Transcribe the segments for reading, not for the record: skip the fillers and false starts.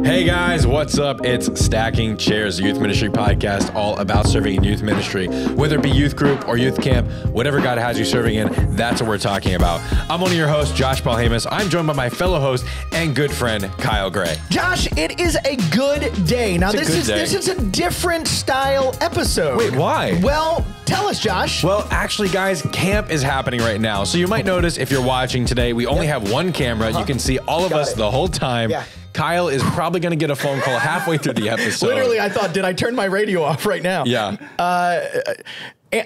Hey guys, what's up? It's Stacking Chairs, a youth ministry podcast all about serving in youth ministry. Whether it be youth group or youth camp, whatever God has you serving in, that's what we're talking about. I'm one of your hosts, Josh Paul Hamus. I'm joined by my fellow host and good friend, Kyle Gray. Josh, it is a good day. Now, this is a different style episode. Wait, why? Well, tell us, Josh. Well, actually, guys, camp is happening right now. So you might notice if you're watching today, we only have one camera. You can see all of us the whole time. Yeah. Kyle is probably going to get a phone call halfway through the episode. Literally, I thought, did I turn my radio off right now? Yeah.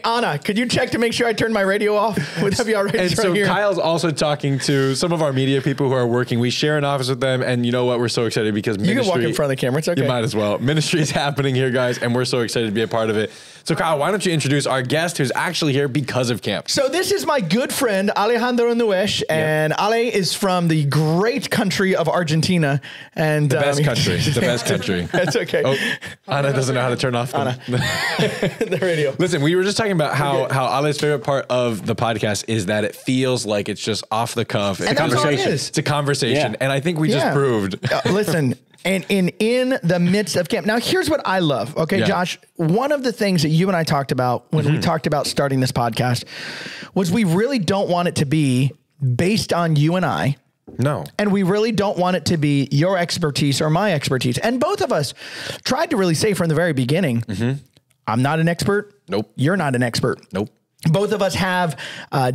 Anna, could you check to make sure I turned my radio off? Would that be all right? And so here? Kyle's also talking to some of our media people who are working. We share an office with them, and you know what? We're so excited because you can walk in front of the camera. It's okay. You might as well. Ministry is happening here, guys, and we're so excited to be a part of it. So Kyle, why don't you introduce our guest who's actually here because of camp? So this is my good friend, Alejandro Nuesch, and Ale is from the great country of Argentina. And the best country. The best country. That's okay. Oh, Anna doesn't know how to turn off the radio. Listen, we were just talking about how Ale's favorite part of the podcast is that it feels like it's just off the cuff. It's a conversation. It's a conversation. Yeah. And I think we just proved. Listen, and in the midst of camp. Now, here's what I love. Okay, Josh, one of the things that you and I talked about when we talked about starting this podcast was we really don't want it to be based on you and I. No. And we really don't want it to be your expertise or my expertise. And both of us tried to really say from the very beginning, I'm not an expert. Nope. You're not an expert. Nope. Both of us have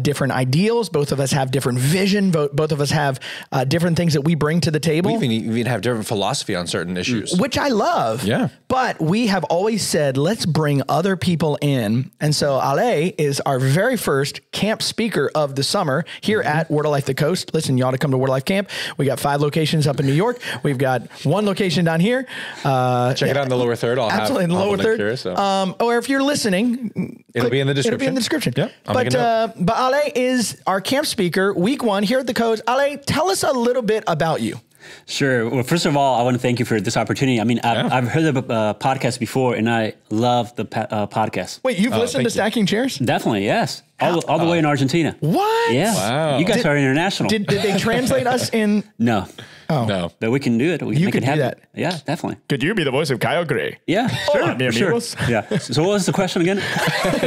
different ideals. Both of us have different vision. Both of us have different things that we bring to the table. We even have different philosophy on certain issues. Which I love. Yeah. But we have always said, let's bring other people in. And so Ale is our very first camp speaker of the summer here at Word of Life the Coast. Listen, you ought to come to Word of Life Camp. We got 5 locations up in New York. We've got 1 location down here. Check it out in the lower third. Absolutely, in the lower third. Here, so. Or if you're listening, it'll be in the description. It'll be in the description. Yeah, but Ale is our camp speaker, week 1 here at the Coast. Ale, tell us a little bit about you. Sure. Well, first of all, I want to thank you for this opportunity. I mean, I've heard the podcast before, and I love the podcast. Wait, you've listened to Stacking Chairs? Definitely, yes. All the way in Argentina. What? Yeah. Wow. You guys are international. Did they translate us in? No. Oh. No. But we can do it. We can You make could it happen. do that. Yeah, definitely. Could you be the voice of Kyle Gray? Yeah, sure. Yeah. So what was the question again?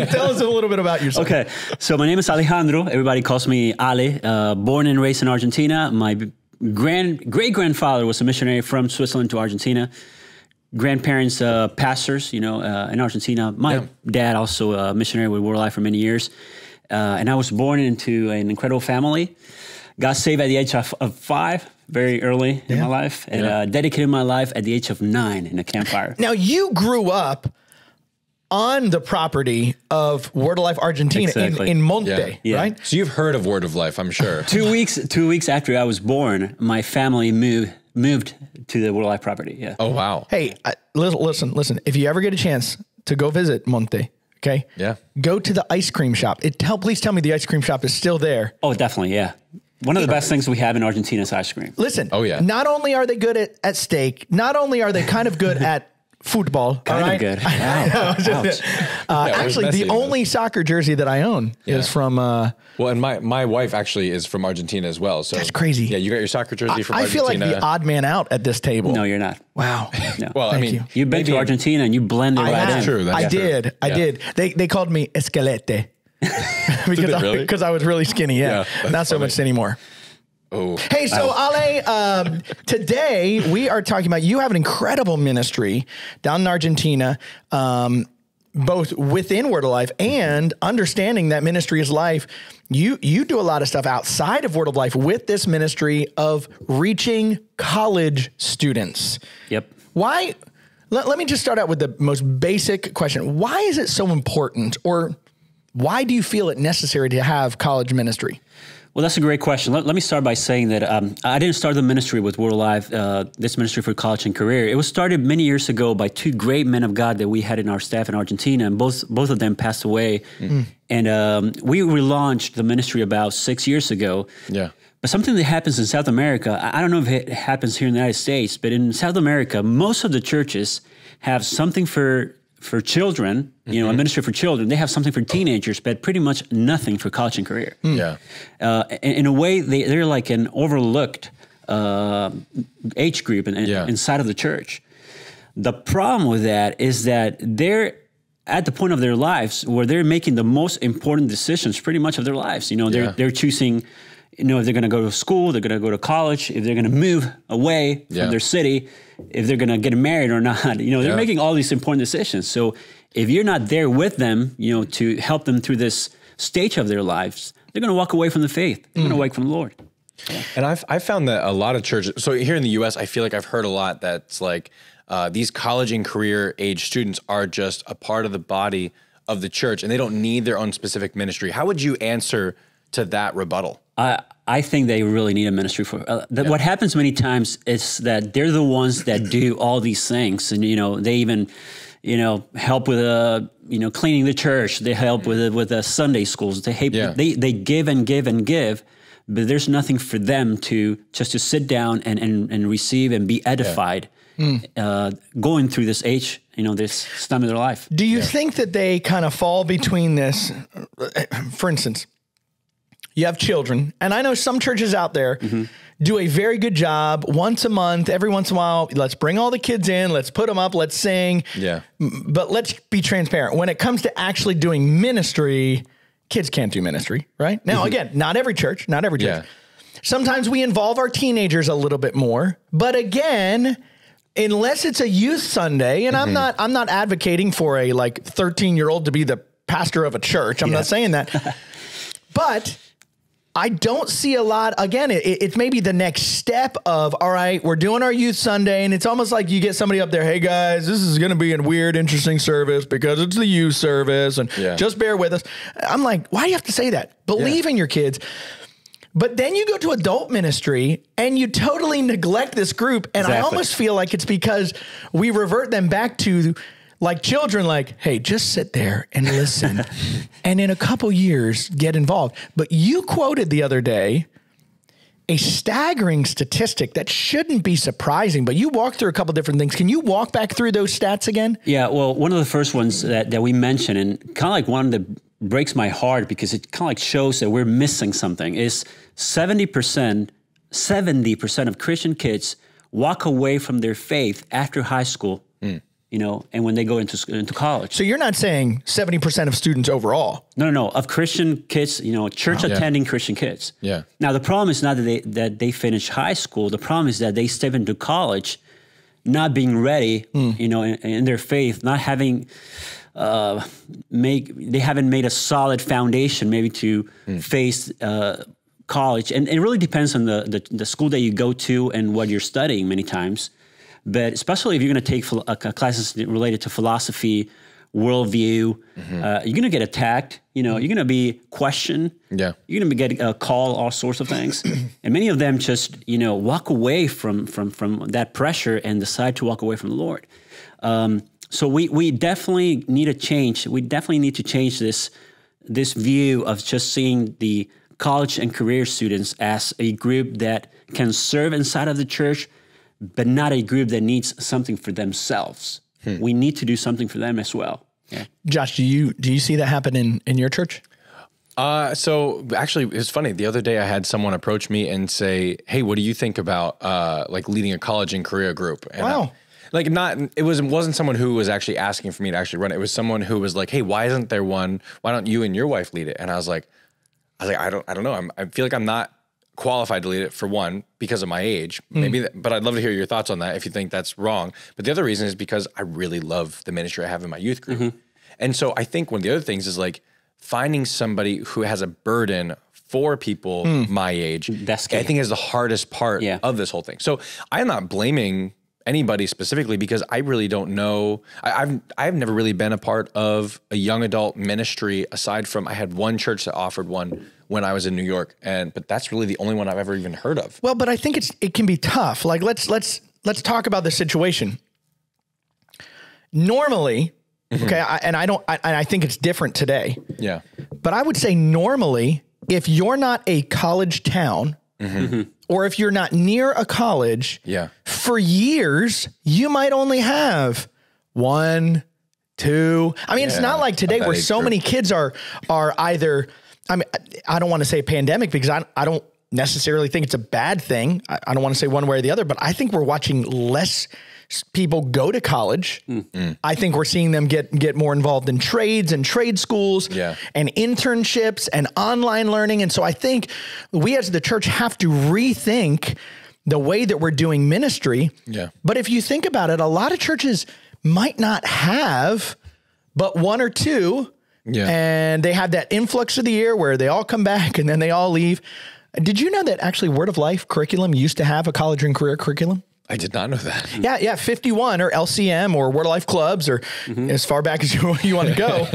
Tell us a little bit about yourself. Okay. So my name is Alejandro. Everybody calls me Ale. Born and raised in Argentina. My great-grandfather was a missionary from Switzerland to Argentina. Grandparents, pastors, in Argentina. My dad also a missionary with World Life for many years. And I was born into an incredible family. Got saved at the age of 5, very early in my life. And dedicated my life at the age of 9 in a campfire. Now, you grew up on the property of Word of Life Argentina in Monte, right? So you've heard of Word of Life, I'm sure. 2 weeks after I was born, my family moved to the Word of Life property. Yeah. Oh, wow. Hey, listen. If you ever get a chance to go visit Monte, okay? Yeah. Go to the ice cream shop. Please tell me the ice cream shop is still there. Oh, definitely, yeah. One of the best things we have in Argentina is ice cream. Listen. Oh, yeah. Not only are they good at steak, not only are they kind of good at football. Kind of good. Actually, the only soccer jersey that I own is from... well, and my wife actually is from Argentina as well. So that's crazy. Yeah, you got your soccer jersey from Argentina. I feel like the odd man out at this table. No, you're not. Wow. No. Well, Thank you. You've been to Argentina and you blended right in. That's true. I did. They called me Esquelete. Because I was really skinny. Yeah. Not so much anymore. Oh. Hey, so Ale, today we are talking about, you have an incredible ministry down in Argentina, both within Word of Life and understanding that ministry is life. You do a lot of stuff outside of Word of Life with this ministry of reaching college students. Yep. Why? Let me just start out with the most basic question. Why is it so important, or why do you feel it necessary to have college ministry? Well, that's a great question. Let me start by saying that I didn't start the ministry with Word of Life, this ministry for college and career. It was started many years ago by 2 great men of God that we had in our staff in Argentina, and both of them passed away. And we relaunched the ministry about 6 years ago. Yeah. But something that happens in South America, I don't know if it happens here in the United States, but in South America, most of the churches have something for children, a ministry for children. They have something for teenagers, but pretty much nothing for college and career. Yeah. In a way, they're like an overlooked age group and inside of the church. The problem with that is that they're at the point of their lives where they're making the most important decisions pretty much of their lives. You know, they're choosing, you know, if they're going to go to school, they're going to go to college, if they're going to move away from their city, if they're going to get married or not. You know, they're making all these important decisions. So if you're not there with them, you know, to help them through this stage of their lives, they're going to walk away from the faith. They're going to walk from the Lord. Yeah. And I've found that a lot of churches, so here in the US, I feel like I've heard a lot that's like, these college and career age students are just a part of the body of the church and they don't need their own specific ministry. How would you answer to that rebuttal? I think they really need a ministry for what happens many times is that they're the ones that do all these things. And, you know, they even, you know, help with, you know, cleaning the church. They help with the Sunday schools. They give and give and give, but there's nothing for them to sit down and receive and be edified. Going through this age, you know, this time of their life. Do you think that they kind of fall between this? For instance, you have children, and I know some churches out there do a very good job once a month, every once in a while. Let's bring all the kids in, let's put them up, let's sing. Yeah. But let's be transparent. When it comes to actually doing ministry, kids can't do ministry, right? Now, again, not every church. Sometimes we involve our teenagers a little bit more, but again, unless it's a youth Sunday, and I'm not advocating for a like 13-year-old to be the pastor of a church. I'm not saying that, but I don't see a lot. Again, it's maybe the next step of, all right, we're doing our youth Sunday, and it's almost like you get somebody up there, hey guys, this is going to be a weird, interesting service because it's the youth service, and just bear with us. I'm like, why do you have to say that? Believe in your kids. But then you go to adult ministry and you totally neglect this group. And I almost feel like it's because we revert them back to like children, like, hey, just sit there and listen. And in a couple years, get involved. But you quoted the other day a staggering statistic that shouldn't be surprising, but you walked through a couple different things. Can you walk back through those stats again? Yeah, well, one of the first ones that we mentioned, and kind of like one that breaks my heart because it kind of like shows that we're missing something, is 70% of Christian kids walk away from their faith after high school, you know, and when they go into college. So you're not saying 70% of students overall? No, of Christian kids, you know, church attending Christian kids. Yeah. Now the problem is not that they finish high school. The problem is that they step into college, not being ready, you know, in their faith, not having. They haven't made a solid foundation maybe to face college, and it really depends on the school that you go to and what you're studying many times. But especially if you're going to take classes related to philosophy, worldview, you're going to get attacked. You know, you're going to be questioned. Yeah, you're going to be getting a call, all sorts of things, and many of them just walk away from that pressure and decide to walk away from the Lord. So we definitely need a change. We definitely need to change this view of just seeing the college and career students as a group that can serve inside of the church, but not a group that needs something for themselves. We need to do something for them as well. Yeah. Josh, do you see that happen in your church? So actually, it's funny. The other day I had someone approach me and say, hey, what do you think about like leading a college and career group? And wow. It wasn't someone who was actually asking for me to actually run it. It was someone who was like, hey, why isn't there one? Why don't you and your wife lead it? And I was like, I don't know. I feel like I'm not qualified to lead it, for one, because of my age. Maybe, but I'd love to hear your thoughts on that if you think that's wrong. But the other reason is because I really love the ministry I have in my youth group. And so I think one of the other things is like finding somebody who has a burden for people my age. That's I think is the hardest part of this whole thing. So I'm not blaming anybody specifically because I really don't know. I've never really been a part of a young adult ministry aside from I had one church that offered one when I was in New York, but that's really the only one I've ever even heard of. Well, but I think it can be tough. Like let's talk about this situation. Normally, okay, I think it's different today. Yeah. But I would say normally, if you're not a college town, or if you're not near a college, for years, you might only have 1, 2. I mean, it's not like today where so many kids are either, I mean, I don't want to say pandemic because I don't necessarily think it's a bad thing. I don't want to say one way or the other, but I think we're watching less people go to college. I think we're seeing them get more involved in trades and trade schools and internships and online learning. And so I think we as the church have to rethink the way that we're doing ministry. Yeah. But if you think about it, a lot of churches might not have but one or two. Yeah. And they have that influx of the year where they all come back and then they all leave. Did you know that actually Word of Life curriculum used to have a college and career curriculum? I did not know that. Yeah. 51 or LCM or Word of Life clubs or as far back as you want to go,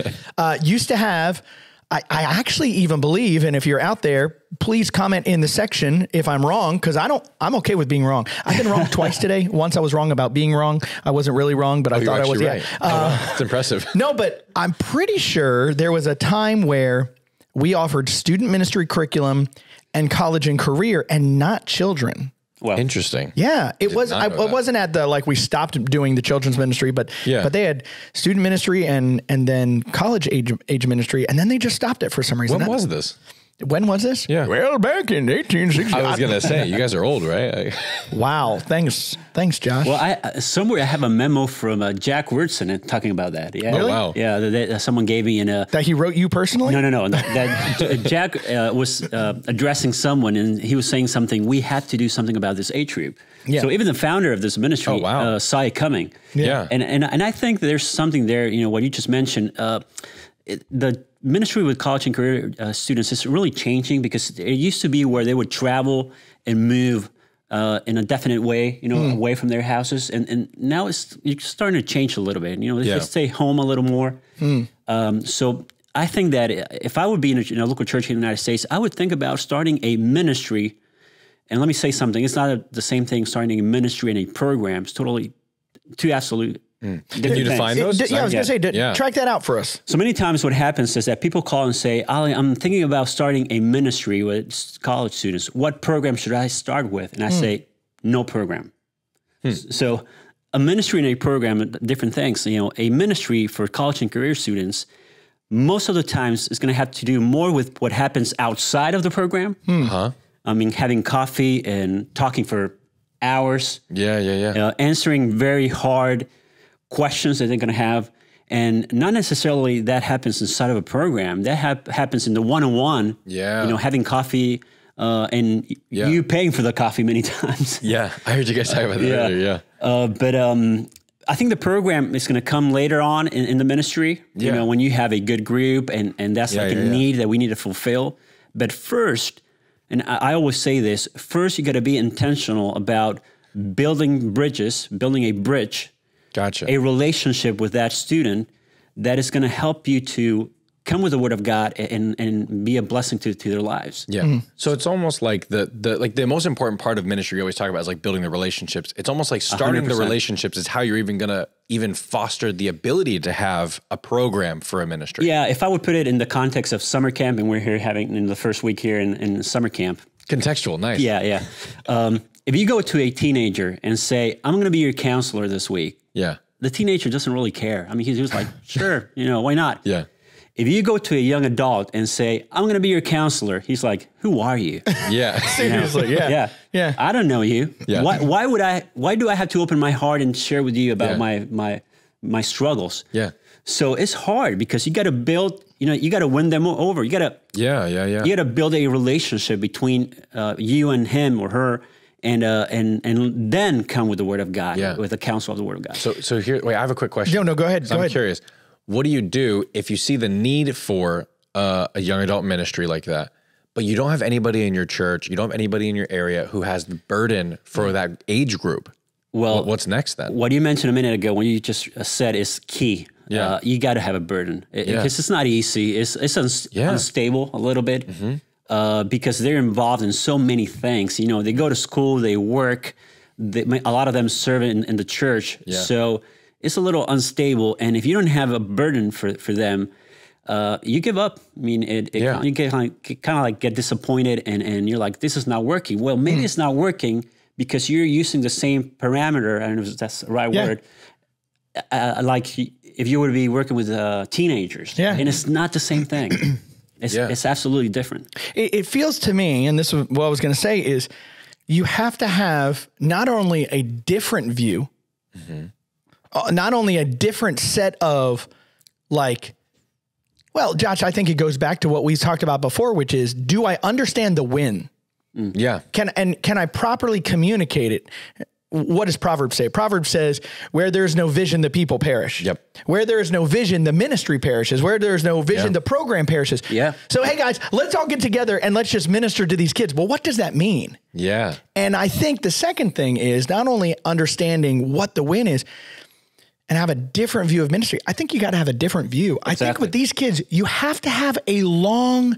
used to have, I actually even believe, and if you're out there, please comment in the section if I'm wrong, because I'm okay with being wrong. I've been wrong twice today. Once I was wrong about being wrong. I wasn't really wrong, but I thought I was. Right. It's impressive. No, but I'm pretty sure there was a time where we offered student ministry curriculum and college and career and not children. Well, interesting. Yeah, it was. It wasn't at the we stopped doing the children's ministry, but they had student ministry and then college age ministry, and then they just stopped it for some reason. When was this? When was this? Yeah. Well, back in 1860. I was going to say, you guys are old, right? Wow. Thanks, Josh. Well, somewhere I have a memo from Jack Wordson talking about that. Yeah. Really? Oh, wow. Yeah, that someone gave me in a... That he wrote you personally? No. That Jack was addressing someone, and he was saying something, we have to do something about this age group. Yeah. So even the founder of this ministry saw it coming. Yeah. And I think there's something there, what you just mentioned, the ministry with college and career students is really changing, because it used to be where they would travel and move in a definite way, away from their houses. And now it's starting to change a little bit. They stay home a little more. So I think that if I would be in a local church in the United States, I would think about starting a ministry. And let me say something. It's not the same thing starting a ministry and a program. It's totally two absolute Can you define those? I was going to say, track that out for us. So many times what happens is that people call and say, Ali, I'm thinking about starting a ministry with college students. What program should I start with? And I say, no program. So a ministry and a program are different things. A ministry for college and career students, most of the times is going to have to do more with what happens outside of the program. I mean, having coffee and talking for hours. Answering very hard questions that they're going to have, and not necessarily that happens inside of a program. That happens in the one-on-one. Having coffee and you paying for the coffee many times. I heard you guys talk about that earlier. But I think the program is going to come later on in the ministry. When you have a good group and that's a need that we need to fulfill. But first, and I always say this: first you got to be intentional about building a bridge. Gotcha. A relationship with that student that is going to help you to come with the Word of God and be a blessing to their lives. So it's almost like the most important part of ministry we always talk about is like building the relationships. It's almost like starting 100%. The relationships is how you're even going to foster the ability to have a program for a ministry. Yeah, if I would put it in the context of summer camp, and we're here having in the first week here in summer camp. Contextual, nice. Yeah. If you go to a teenager and say, I'm going to be your counselor this week. The teenager doesn't really care. I mean, he's just like, sure, why not? If you go to a young adult and say, I'm going to be your counselor, he's like, who are you? Seriously, I don't know you. Why do I have to open my heart and share with you about my struggles? So it's hard because you got to build, you got to win them over. You got to, you got to build a relationship between you and him or her. And then come with the Word of God, with the counsel of the Word of God. So here, I have a quick question. No, go ahead. I'm curious. What do you do if you see the need for a young adult ministry like that, but you don't have anybody in your church, you don't have anybody in your area who has the burden for that age group? Well, what's next then? What you mentioned a minute ago, when you just said, is key. You got to have a burden because it's not easy. It's unstable a little bit. Because they're involved in so many things. They go to school, they work, a lot of them serve in the church. So it's a little unstable. And if you don't have a burden for them, you give up. I mean, you kind of like get disappointed and you're like, this is not working. Well, maybe it's not working because you're using the same parameter, I don't know if that's the right word, like if you were to be working with teenagers. And it's not the same thing. It's absolutely different. It feels to me, and this is what I was going to say, is you have to have not only a different view, not only a different set of like, well, Josh, I think it goes back to what we talked about before, which is, do I understand the win? Yeah. Can I properly communicate it? What does Proverbs say? Proverbs says, where there is no vision, the people perish. Yep. Where there is no vision, the ministry perishes. Where there is no vision, the program perishes. Yeah. So, hey guys, let's all get together and let's just minister to these kids. Well, what does that mean? Yeah. And I think the second thing is not only understanding what the win is and have a different view of ministry. I think you got to have a different view. I think with these kids, you have to have a long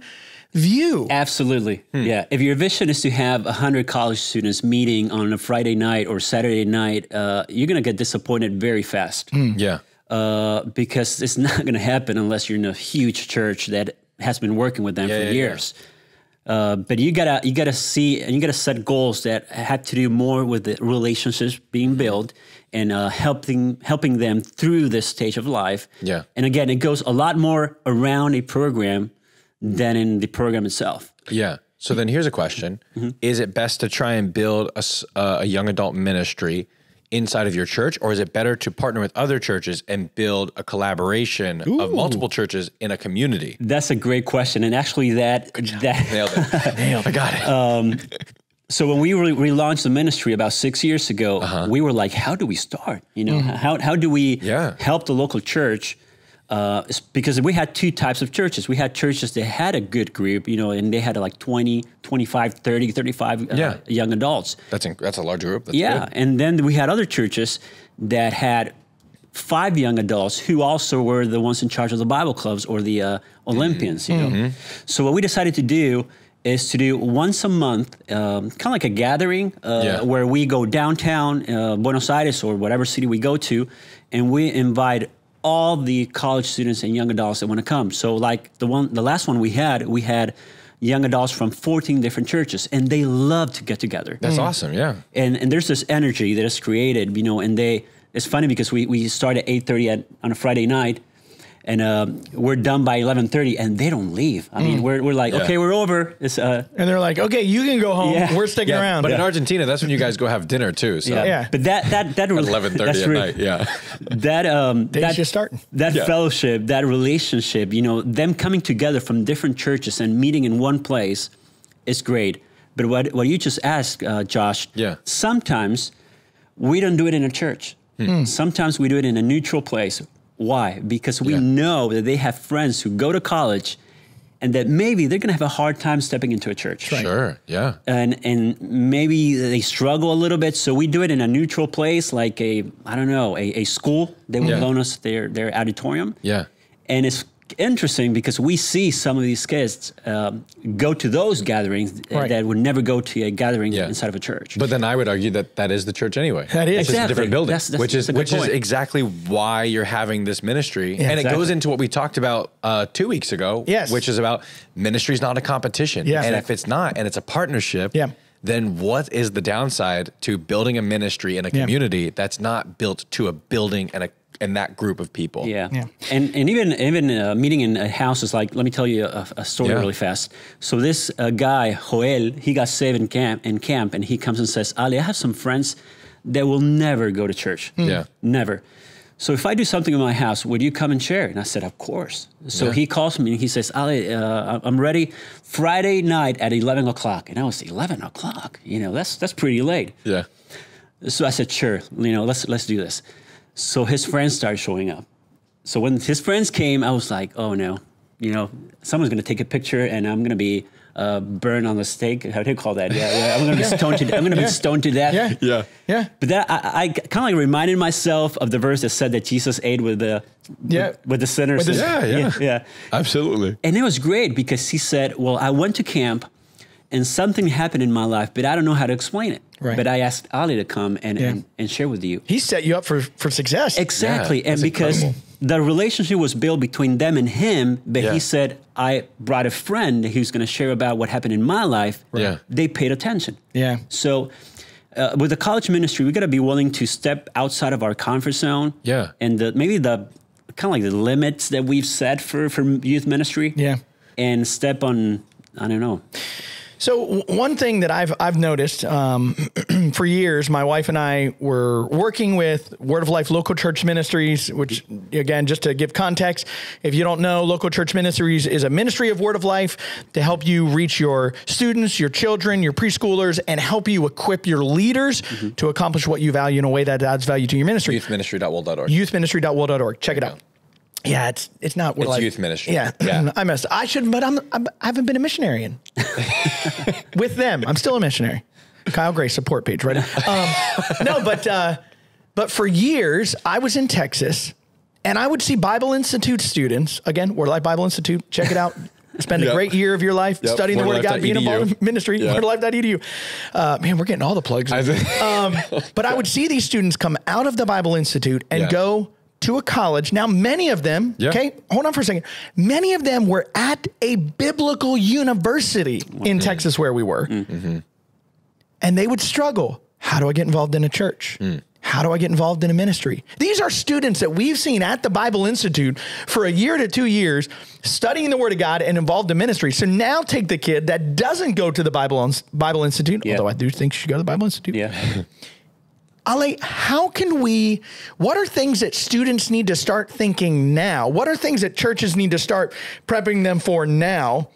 view. Absolutely. Yeah. If your vision is to have 100 college students meeting on a Friday night or Saturday night, you're going to get disappointed very fast. Yeah. Because it's not going to happen unless you're in a huge church that has been working with them for years. But you gotta see, and you gotta set goals that have to do more with the relationships being built and helping them through this stage of life. Yeah. And again, it goes a lot more around a program than in the program itself. Yeah. So then here's a question. Is it best to try and build a young adult ministry inside of your church, or is it better to partner with other churches and build a collaboration of multiple churches in a community? That's a great question. And actually that Nailed it. Nailed it. I got it. So when we relaunched the ministry about 6 years ago, we were like, how do we start? You know, how do we help the local church? Because we had two types of churches. We had churches that had a good group, you know, and they had like 20, 25, 30, 35 young adults. That's a large group. That's good. And then we had other churches that had 5 young adults who also were the ones in charge of the Bible clubs or the Olympians, you know. So what we decided to do is to do once a month, kind of like a gathering where we go downtown, Buenos Aires or whatever city we go to, and we invite all the college students and young adults that want to come. So like the last one we had young adults from 14 different churches, and they love to get together. That's awesome, yeah. And there's this energy that is created, you know, and it's funny because we start at 8:30 on a Friday night, and we're done by 11:30, and they don't leave. I mean, we're like, okay, we're over. It's, and they're like, okay, you can go home. We're sticking around. But in Argentina, that's when you guys go have dinner too. So. But that at 11:30 at night. That's just starting. That fellowship, that relationship, you know, them coming together from different churches and meeting in one place is great. But what you just asked, Josh, sometimes we don't do it in a church. Sometimes we do it in a neutral place. Why? Because we know that they have friends who go to college and that maybe they're going to have a hard time stepping into a church. Right. Sure, yeah. And maybe they struggle a little bit. So we do it in a neutral place, like a school. They will loan us their auditorium. Yeah. And it's interesting because we see some of these kids go to those gatherings that would never go to a gathering inside of a church. But then I would argue that is the church anyway. That is. It's just a different building, which is point. exactly why you're having this ministry. Yeah, and it goes into what we talked about 2 weeks ago, which is about ministry is not a competition. Yeah, and if it's not, and it's a partnership, then what is the downside to building a ministry in a community that's not built to a building and that group of people? And even meeting in a house is like, let me tell you a story really fast. So this guy Joel, he got saved in camp, and he comes and says, Ali, I have some friends that will never go to church. Never. So if I do something in my house, would you come and share? And I said, of course. So he calls me and he says, Ali, I'm ready Friday night at 11 o'clock. And I was 11 o'clock, you know, that's pretty late. So I said, sure, you know, let's do this. So his friends started showing up. So when his friends came, I was like, oh no, you know, someone's going to take a picture and I'm going to be burned on the stake. How do you call that? I'm going to be stoned to death. I'm going to be stoned to death. But that I kind of like reminded myself of the verse that said that Jesus ate with the sinners. Absolutely. And it was great because he said, well, I went to camp and something happened in my life, but I don't know how to explain it. But I asked Ali to come and share with you. He set you up for success. Exactly. And because the relationship was built between them and him, but he said, I brought a friend who's going to share about what happened in my life. They paid attention. So with the college ministry, we got to be willing to step outside of our comfort zone. And maybe the kind of like the limits that we've set for youth ministry. and step on, I don't know. So one thing that I've noticed for years, my wife and I were working with Word of Life Local Church Ministries, which, again, just to give context, if you don't know, Local Church Ministries is a ministry of Word of Life to help you reach your students, your children, your preschoolers, and help you equip your leaders to accomplish what you value in a way that adds value to your ministry. Youthministry.world.org. Youthministry.world.org. Check it out. Yeah, it's not what it's youth ministry. Yeah, I messed. I should, but I haven't been a missionary with them. I'm still a missionary. Kyle Gray support page, right? No, but for years I was in Texas, and I would see Bible Institute students. Again, Word of Life Bible Institute. Check it out. Spend a great year of your life studying the Word of God, being involved in ministry. Wordoflife.edu. Man, we're getting all the plugs. But I would see these students come out of the Bible Institute and go to a college. Now, many of them, okay, hold on for a second. Many of them were at a biblical university in Texas where we were. And they would struggle. How do I get involved in a church? How do I get involved in a ministry? These are students that we've seen at the Bible Institute for a year to 2 years, studying the Word of God and involved in ministry. So now take the kid that doesn't go to the Bible Institute, although I do think she should go to the Bible Institute. Ale, what are things that students need to start thinking now? What are things that churches need to start prepping them for now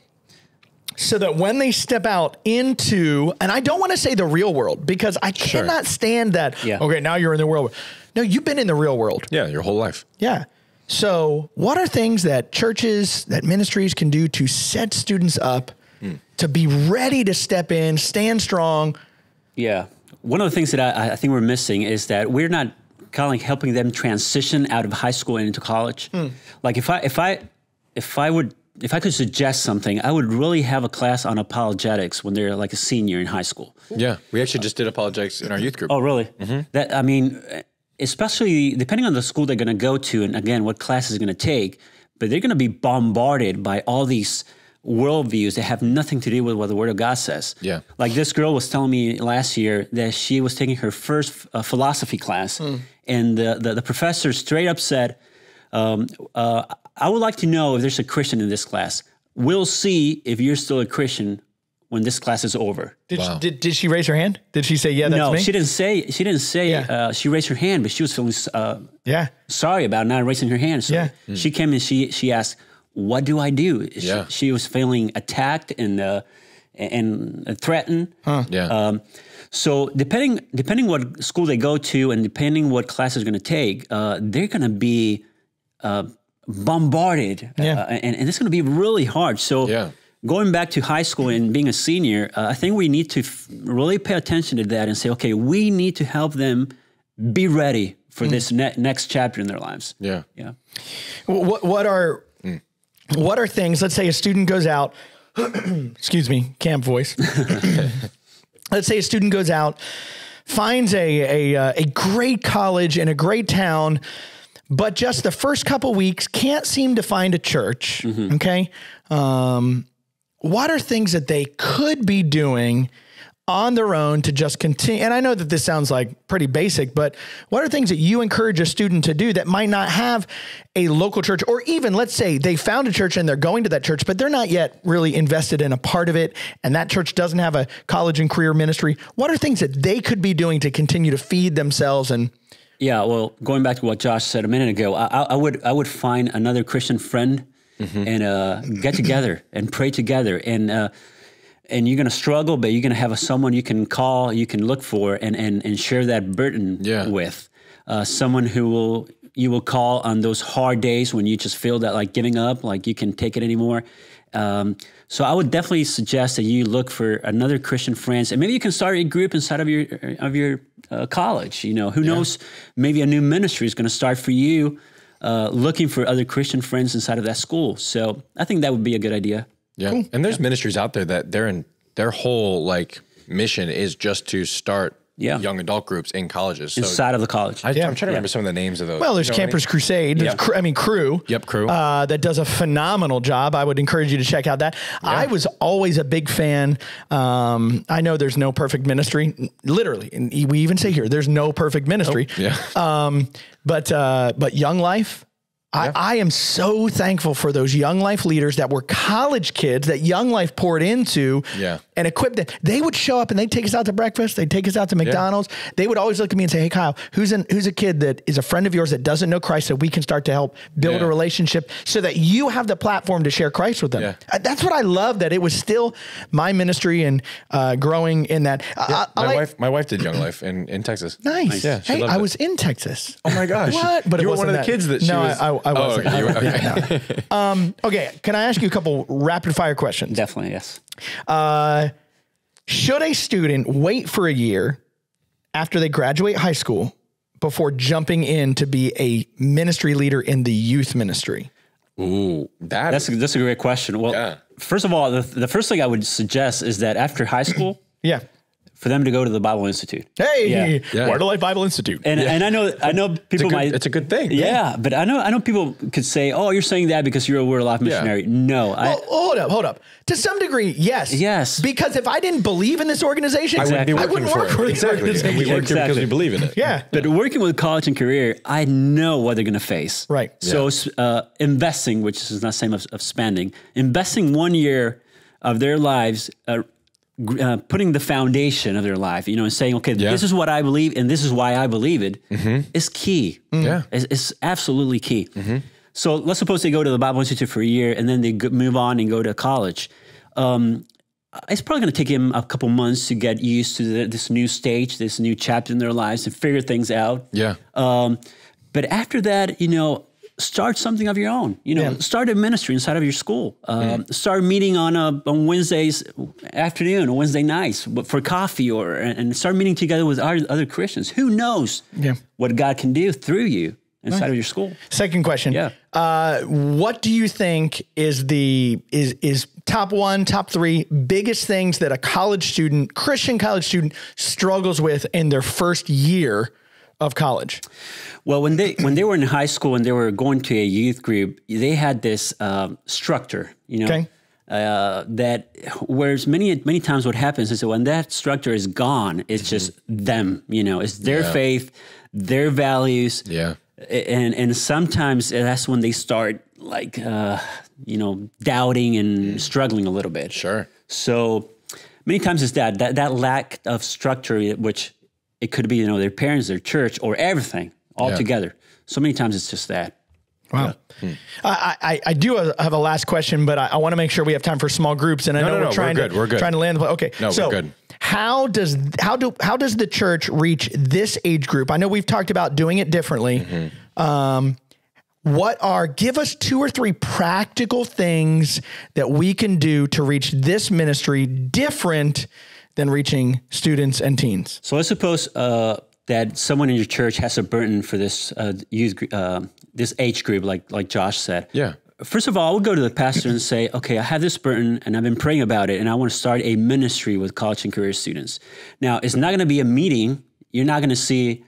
so that when they step out into, and I don't want to say the real world, because I cannot stand that, okay, now you're in the real world. No, you've been in the real world. Yeah, your whole life. Yeah. So what are things that churches, that ministries can do to set students up to be ready to step in, stand strong? Yeah. One of the things that I think we're missing is that we're not kind of like helping them transition out of high school and into college. Like if I could suggest something, I would really have a class on apologetics when they're like a senior in high school. Yeah, we actually just did apologetics in our youth group. Oh, really? That, I mean, especially depending on the school they're going to go to, and again, what class is going to take, but they're going to be bombarded by all these worldviews that have nothing to do with what the Word of God says. Yeah. Like this girl was telling me last year that she was taking her first philosophy class, and the professor straight up said, I would like to know if there's a Christian in this class. We'll see if you're still a Christian when this class is over. Did she raise her hand? Did she say, yeah, that's me? No, she didn't say, she raised her hand, but she was feeling sorry about not raising her hand. So she came and she asked, what do I do? She was feeling attacked and threatened. So depending what school they go to and depending what class is going to take, they're going to be bombarded, and it's going to be really hard. So going back to high school and being a senior, I think we need to really pay attention to that and say, okay, we need to help them be ready for this next chapter in their lives. What are things, let's say a student goes out, excuse me, camp voice. Let's say a student goes out, finds a great college in a great town, but just the first couple weeks can't seem to find a church, okay? What are things that they could be doing on their own to just continue? And I know that this sounds like pretty basic, but what are things that you encourage a student to do that might not have a local church, or even let's say they found a church and they're going to that church, but they're not yet really invested in a part of it, and that church doesn't have a college and career ministry? What are things that they could be doing to continue to feed themselves? And well, going back to what Josh said a minute ago, I would find another Christian friend and get together and pray together, and you're going to struggle, but you're going to have someone you can call, you can look for, and share that burden with. Someone who you will call on those hard days when you just feel that like giving up, like you can take it anymore. So I would definitely suggest that you look for another Christian friends, and maybe you can start a group inside of your college. You know, who knows? Maybe a new ministry is going to start for you, looking for other Christian friends inside of that school. So I think that would be a good idea. Yeah. Cool. And there's ministries out there that their whole like mission is just to start young adult groups in colleges. Inside of the college. I'm trying to remember some of the names of those. Well, there's Campers Crusade. There's Crew. Yep, Crew. That does a phenomenal job. I would encourage you to check out that. I was always a big fan. I know there's no perfect ministry, literally. And we even say here, there's no perfect ministry. But Young Life, I am so thankful for those Young Life leaders that were college kids that Young Life poured into and equipped them. They would show up and they'd take us out to breakfast. They'd take us out to McDonald's. They would always look at me and say, hey, Kyle, who's a kid that is a friend of yours that doesn't know Christ that we can start to help build a relationship so that you have the platform to share Christ with them. Yeah. That's what I love, that it was still my ministry and growing in that. My wife did Young Life in Texas. Nice. Yeah, hey, I was in Texas. Oh my gosh. What? But you were one of the kids that she was. I wasn't. Okay. Okay. Can I ask you a couple rapid fire questions? Definitely, yes. Should a student wait for a year after they graduate high school before jumping in to be a ministry leader in the youth ministry? Ooh, that's a great question. Well, first of all, the first thing I would suggest is that after high school, for them to go to the Bible Institute. Hey, Word of Life Bible Institute. And I know people might. It's a good thing. Yeah, but I know people could say, "Oh, you're saying that because you're a Word of Life missionary." No, well, hold up. To some degree, yes. Because if I didn't believe in this organization, I wouldn't work for this organization. We work here because we believe in it. Yeah. But working with college and career, I know what they're going to face. Right. So investing, which is not the same of spending, investing 1 year of their lives. Putting the foundation of their life, and saying, okay, this is what I believe and this is why I believe it, is key. Yeah. It's absolutely key. So let's suppose they go to the Bible Institute for a year and then they move on and go to college. It's probably going to take them a couple months to get used to this new stage, this new chapter in their lives, and figure things out. Yeah. But after that, start something of your own. Start a ministry inside of your school. Start meeting on Wednesdays afternoon or Wednesday nights for coffee, and start meeting together with other Christians. Who knows what God can do through you inside of your school? Second question. Yeah. What do you think is top one, top three biggest things that a Christian college student struggles with in their first year of college? Well, when they were in high school and they were going to a youth group, they had this structure, that whereas many times what happens is that when that structure is gone, it's just them, it's their faith, their values. Yeah. And sometimes that's when they start doubting and struggling a little bit. Sure. So many times it's that lack of structure, which it could be, their parents, their church, or everything all together. So many times it's just that. Wow. Yeah. I do have a last question, but I want to make sure we have time for small groups. And I know we're trying to land. Okay. No, so we're good. How does the church reach this age group? I know we've talked about doing it differently. Give us 2 or 3 practical things that we can do to reach this ministry different than reaching students and teens? So let's suppose that someone in your church has a burden for this this age group, like Josh said. Yeah. First of all, I would go to the pastor and say, okay, I have this burden and I've been praying about it and I want to start a ministry with college and career students. Now, it's not going to be a meeting. You're not going to see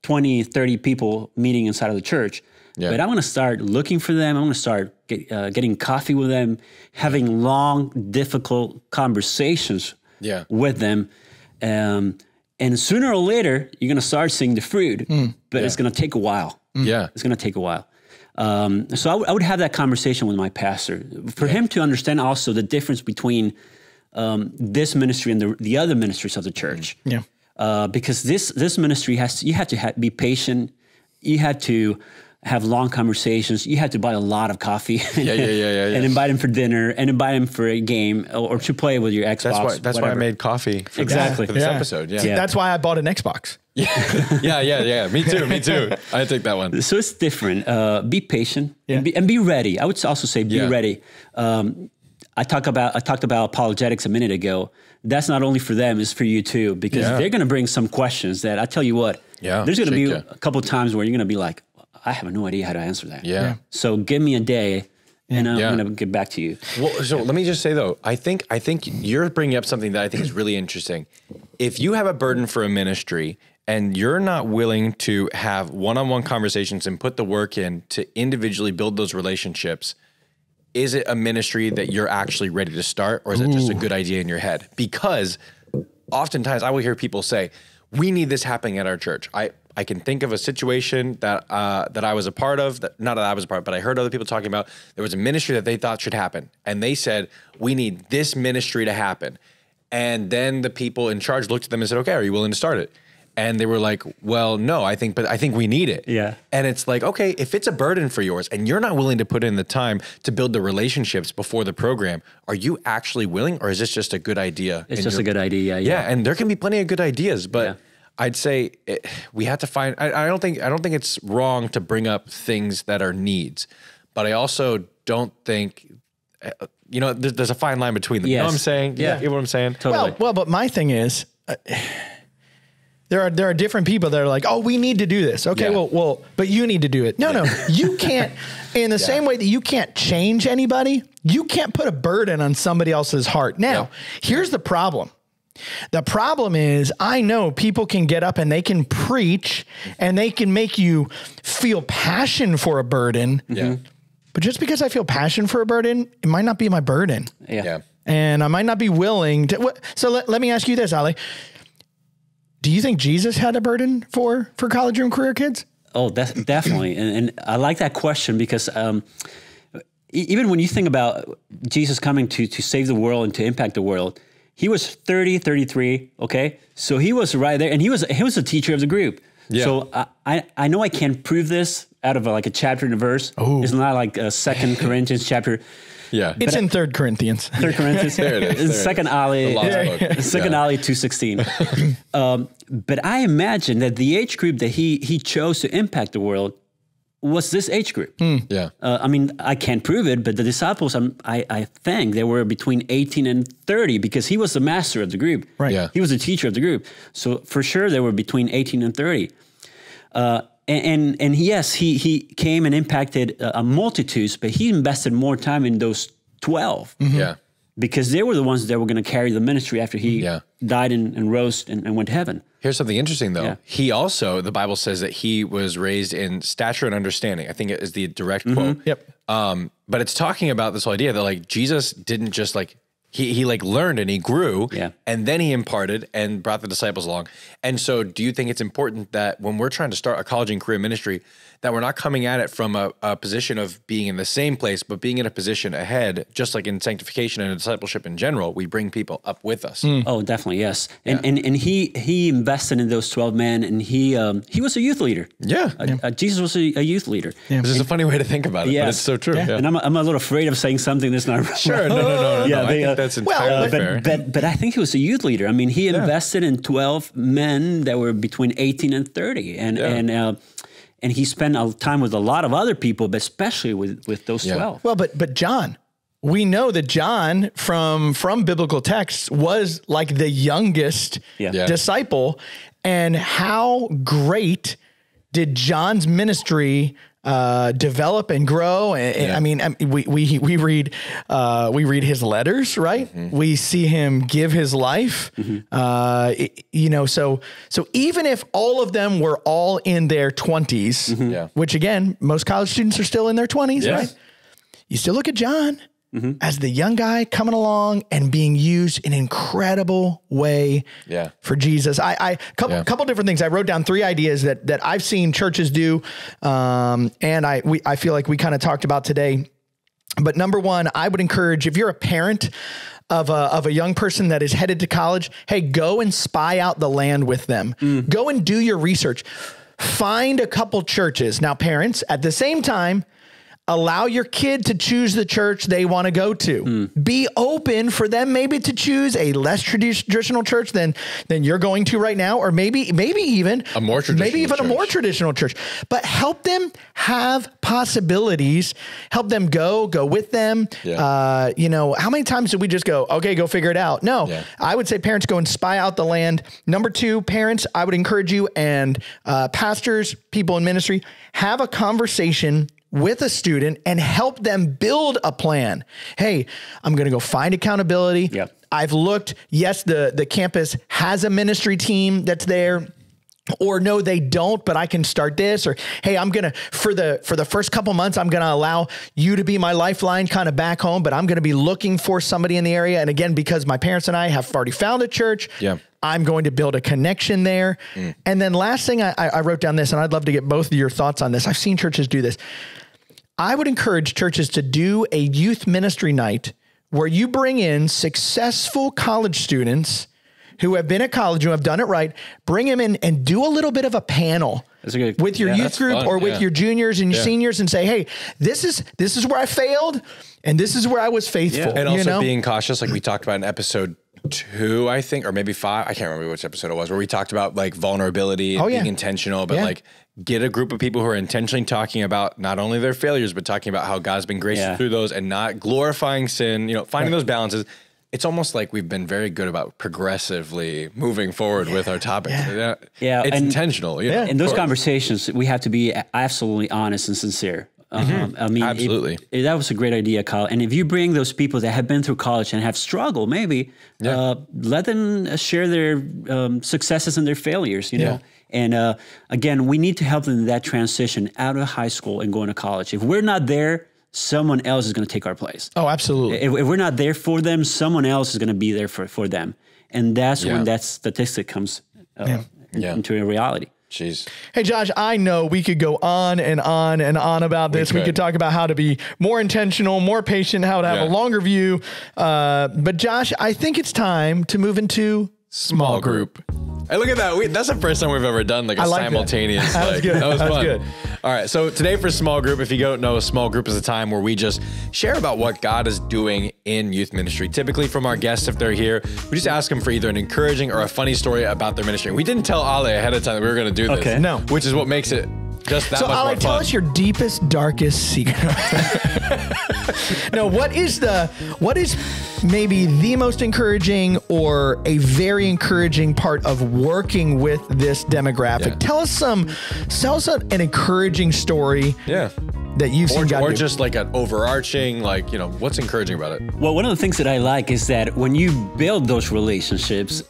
20, 30 people meeting inside of the church. Yeah. But I'm going to start looking for them. I'm going to start getting coffee with them, having long, difficult conversations with them. And sooner or later, you're going to start seeing the fruit, but it's going to take a while. Yeah. It's going to take a while. So I would have that conversation with my pastor for him to understand also the difference between this ministry and the other ministries of the church. Yeah. Because this ministry you have to be patient. You had to have long conversations. You had to buy a lot of coffee and invite him for dinner and invite him for a game or to play with your Xbox. That's why I made coffee for this episode. Yeah. See, that's why I bought an Xbox. Yeah. Me too. I take that one. So it's different. Be patient and be ready. I would also say be ready. I talked about apologetics a minute ago. That's not only for them, it's for you too, because they're going to bring some questions that I tell you what, there's going to be a couple of times where you're going to be like, I have no idea how to answer that. Yeah. So give me a day and I'm going to get back to you. Well, so let me just say though, I think you're bringing up something that I think is really interesting. If you have a burden for a ministry and you're not willing to have one-on-one conversations and put the work in to individually build those relationships, is it a ministry that you're actually ready to start, or is it just a good idea in your head? Because oftentimes I will hear people say, we need this happening at our church. I can think of a situation that I was a part of, not that I was a part, but I heard other people talking about. There was a ministry that they thought should happen, and they said, we need this ministry to happen. And then the people in charge looked at them and said, okay, are you willing to start it? And they were like, well, no, I think we need it. Yeah. And it's like, okay, if it's a burden for yours and you're not willing to put in the time to build the relationships before the program, are you actually willing, or is this just a good idea? It's just a good idea. Yeah. Yeah. And there can be plenty of good ideas, but I'd say we have to find, I don't think it's wrong to bring up things that are needs, but I also don't think, there's a fine line between them. Yes. You know what I'm saying? Yeah. You know what I'm saying? Totally. Well, but my thing is, there are different people that are like, oh, we need to do this. Okay, well, but you need to do it. No, you can't. In the same way that you can't change anybody, you can't put a burden on somebody else's heart. Now, here's the problem. The problem is, I know people can get up and they can preach and they can make you feel passion for a burden. Yeah. But just because I feel passion for a burden, it might not be my burden. Yeah. And I might not be willing to. So let me ask you this, Ali. Do you think Jesus had a burden for college and career kids? Oh, definitely. And I like that question because even when you think about Jesus coming to save the world and to impact the world, he was 30, 33, okay? So he was right there, and he was a teacher of the group. Yeah. So I know I can't prove this out of like a chapter and a verse. Ooh. It's not like a 2 Corinthians chapter. Yeah, it's in 3 Corinthians. 3 Corinthians. There it is. Second Ali. Second Ali 2:16. But I imagine that the age group that he chose to impact the world was this age group. Yeah. I mean, I can't prove it, but the disciples, I think they were between 18 and 30 because he was the master of the group. Right. Yeah. He was the teacher of the group. So for sure they were between 18 and 30. And yes, he came and impacted multitudes, but he invested more time in those 12. Mm-hmm. Yeah. Because they were the ones that were going to carry the ministry after he died and rose and went to heaven. Here's something interesting, though. Yeah. He also, the Bible says that he was raised in stature and understanding. I think it is the direct quote. Yep. But it's talking about this whole idea that like Jesus didn't just like, he like learned and he grew and then he imparted and brought the disciples along. And so do you think it's important that when we're trying to start a college and career ministry, that we're not coming at it from a position of being in the same place, but being in a position ahead, just like in sanctification and discipleship in general, we bring people up with us. Oh, definitely. Yes. And he invested in those 12 men, and he was a youth leader. Yeah. Jesus was a youth leader. Yeah. This is a funny way to think about it, but it's so true. Yeah. And I'm a little afraid of saying something that's not right. Sure. No. Yeah, I think that's entirely fair. But I think he was a youth leader. I mean, he invested in 12 men that were between 18 and 30. And he spent time with a lot of other people, but especially with those 12. Well, but John, we know that John from biblical texts was like the youngest disciple. And how great did John's ministry develop and grow? And I mean, we read his letters, right? Mm-hmm. We see him give his life. Mm-hmm. So even if all of them were all in their 20s, which again, most college students are still in their 20s, right? You still look at John as the young guy coming along and being used in an incredible way for Jesus. Couple different things. I wrote down 3 ideas that I've seen churches do. And I feel like we kind of talked about today, but number 1, I would encourage, if you're a parent of a young person that is headed to college, hey, go and spy out the land with them. Go and do your research. Find a couple churches. Now, parents, at the same time, allow your kid to choose the church they want to go to. Be open for them maybe to choose a less traditional church than you're going to right now, or maybe even a more traditional church. But help them have possibilities. Help them go with them. How many times did we just go, okay, go figure it out? No, I would say parents, go and spy out the land. Number 2, parents, I would encourage you, and pastors, people in ministry, have a conversation with a student and help them build a plan. Hey, I'm going to go find accountability. I've looked. Yes, the campus has a ministry team that's there. Or no, they don't, but I can start this. Or, hey, I'm going to, for the first couple months, I'm going to allow you to be my lifeline kind of back home, but I'm going to be looking for somebody in the area. And again, because my parents and I have already found a church, I'm going to build a connection there. And then last thing, I wrote down this, and I'd love to get both of your thoughts on this. I've seen churches do this. I would encourage churches to do a youth ministry night where you bring in successful college students who have been at college, who have done it right, bring them in and do a little bit of a panel with your youth group or with your juniors and your seniors and say, hey, this is where I failed and this is where I was faithful. And also being cautious, like we talked about in episode 2, I think, or maybe 5. I can't remember which episode it was, where we talked about like vulnerability and being intentional, but like get a group of people who are intentionally talking about not only their failures, but talking about how God's been gracious through those and not glorifying sin, finding those balances. It's almost like we've been very good about progressively moving forward with our topics. It's intentional. In those conversations, we have to be absolutely honest and sincere. I mean, absolutely. That was a great idea, Kyle. And if you bring those people that have been through college and have struggled, maybe let them share their successes and their failures, you know. And again, we need to help them in that transition out of high school and going to college. If we're not there, someone else is going to take our place. Oh, absolutely. If we're not there for them, someone else is going to be there for them. And that's when that statistic comes into a reality. Jeez. Hey, Josh, I know we could go on and on and on about this. We could talk about how to be more intentional, more patient, how to have a longer view. But Josh, I think it's time to move into small group. Hey, look at that. That's the first time we've ever done like a simultaneous. That was good. That was fun. Good. All right. So today for small group, if you don't know, small group is a time where we just share about what God is doing in youth ministry. Typically from our guests, if they're here, we just ask them for either an encouraging or a funny story about their ministry. We didn't tell Ale ahead of time that we were going to do this. Okay. No. Which is what makes it just that much more fun. Tell us your deepest, darkest secret. No, what is maybe the most encouraging or a very encouraging part of working with this demographic? Tell us an encouraging story. That you've seen God do. Or just like an overarching, like, what's encouraging about it? Well, one of the things that I like is that when you build those relationships,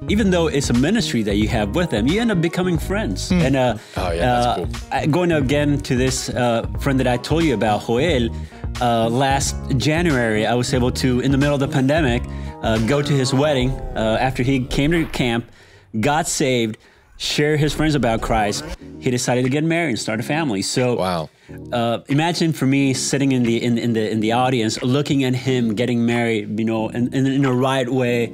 even though it's a ministry that you have with them, you end up becoming friends. And that's cool. Going again to this friend that I told you about, Joel, last January, I was able to, in the middle of the pandemic, go to his wedding after he came to camp, got saved, share his friends about Christ. He decided to get married and start a family. So imagine for me sitting in the audience, looking at him getting married, in a right way,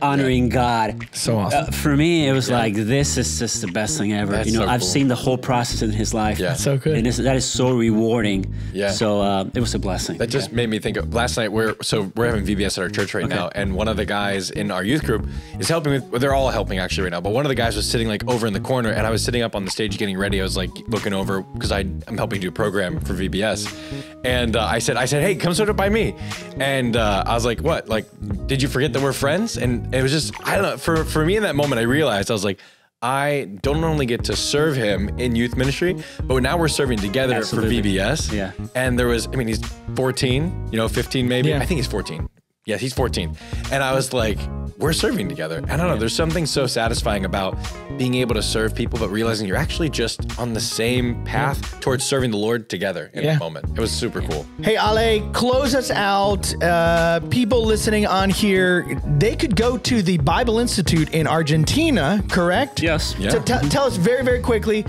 honoring God. So awesome. For me, it was like, this is just the best thing ever. That's so I've cool. seen the whole process in his life. So good. And that is so rewarding. So it was a blessing. That just made me think of last night. We're having VBS at our church right now, and one of the guys in our youth group is helping with. Well, they're all helping actually right now, but one of the guys was sitting like over in the corner, and I was sitting up on the stage getting ready. I was like looking over because I'm helping do a program for VBS, and I said, hey, come sit up by me, and I was like, what? Like, did you forget that we're friends? And it was just, I don't know. For me in that moment, I realized I was like, I don't normally get to serve him in youth ministry, but now we're serving together for VBS. And there was, he's 14, 15 maybe. I think he's 14. Yes, he's 14. And I was like, we're serving together. I don't know. There's something so satisfying about being able to serve people, but realizing you're actually just on the same path towards serving the Lord together in that moment. It was super cool. Hey, Ale, close us out. People listening on here, they could go to the Bible Institute in Argentina, correct? Yes. So tell us very, very quickly.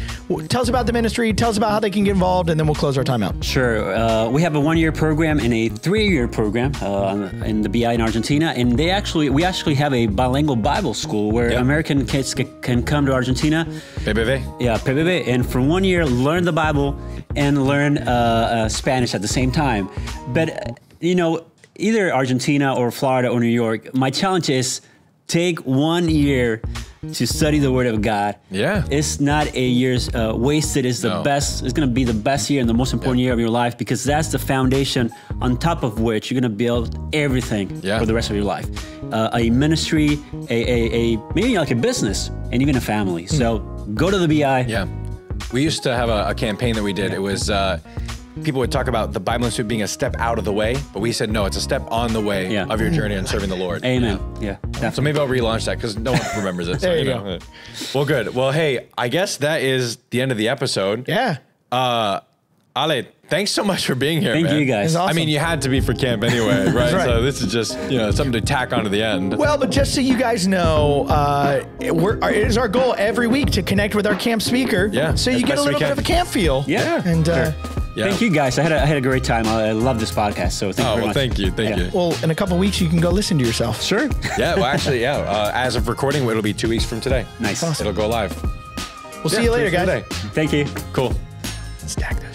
Tell us about the ministry. Tell us about how they can get involved, and then we'll close our time out. Sure. We have a 1-year program and a 3-year program in the BI in Argentina, and we actually have a bilingual Bible school where American kids can come to Argentina. PBB. Yeah, PBB, and for 1 year learn the Bible and learn Spanish at the same time. But either Argentina or Florida or New York, my challenge is take 1 year to study the Word of God. It's not a year's wasted. It's the best. It's going to be the best year and the most important year of your life, because that's the foundation on top of which you're going to build everything for the rest of your life. A ministry, maybe like a business, and even a family. So go to the BI. We used to have a campaign that we did. It was people would talk about the Bible Institute being a step out of the way, but we said, no, it's a step on the way of your journey in serving the Lord. Amen. Yeah. So maybe I'll relaunch that because no one remembers it. There you go. Well, good. Well, hey, I guess that is the end of the episode. Yeah. Ale, thanks so much for being here, Thank man. you, guys. Awesome. I mean, you had to be for camp anyway, right? right. So this is just, something to tack onto the end. Well, but just so you guys know, it is our goal every week to connect with our camp speaker. Yeah, So you as get a best we little bit can. of a camp feel. Yeah. And Yeah. Thank you, guys. I had a great time. I love this podcast. So thank you very much. Thank you. Thank you. well, in a couple weeks, you can go listen to yourself. Sure. Yeah, well, actually, as of recording, it'll be 2 weeks from today. Nice. Awesome. It'll go live. We'll see you later, guys. Thank you. Cool. Stack this.